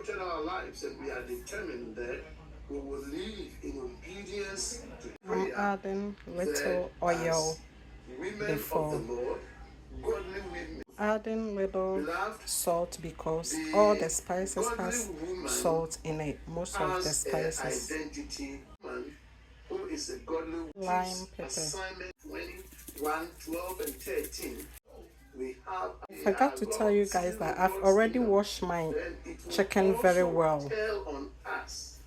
devoted our lives and we are determined that we will live in obedience to prayer. I'm adding little oil Women before. of the Lord, godly women. Adding little Beloved, salt because all the spices has salt in it. Most of the has spices. an identity man who is a godly Lime pepper. Assignment 21, 12, and 13. We have. I forgot to tell you guys that I've already washed my chicken very well.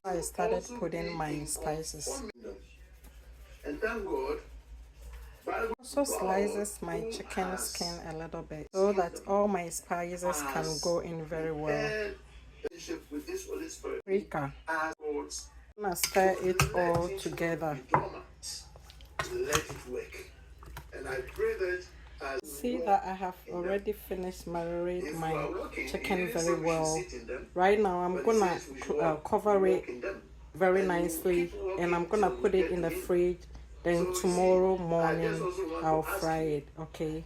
I started putting my spices. And thank God. Also slices my chicken skin a little bit so that all my spices can go in very well. Rika. I'm gonna stir it all together. Let it work. And I pray that see that I have already finished marinating my chicken very well. Right now I'm gonna cover it very nicely and I'm gonna put it in the fridge. Then tomorrow morning I'll fry it. Okay.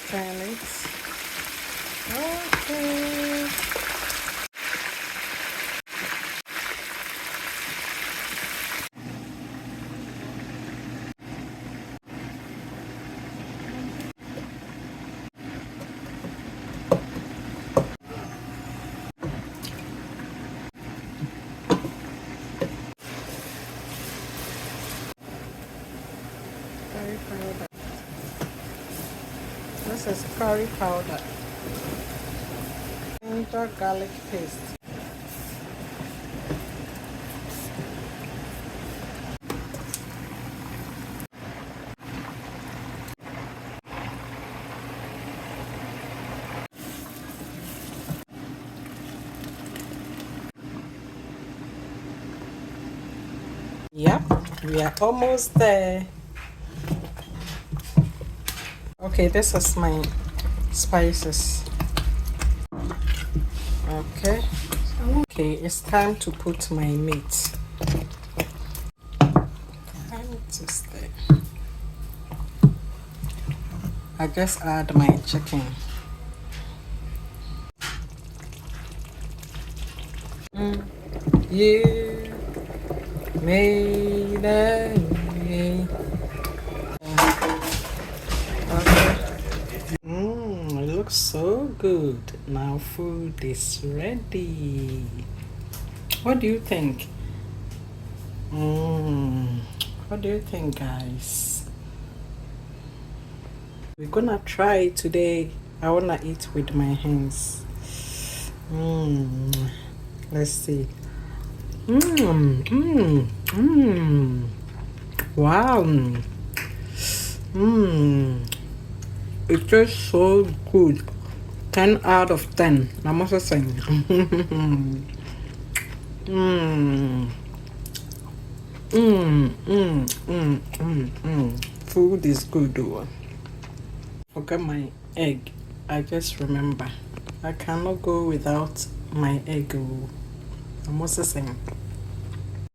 Turn it. Okay. Curry powder. This is curry powder. Ginger garlic paste. Yep, we are almost there. Okay, this is my spices. Okay. Okay, it's time to put my meat. I just add my chicken. You made it. It looks so good. Now food is ready. What do you think? What do you think, guys? We're gonna try it today. I wanna eat with my hands. Let's see. Wow. It tastes so good. 10 out of 10. I must say. Food is good though. Forget my egg. I just remember. I cannot go without my egg. I must say.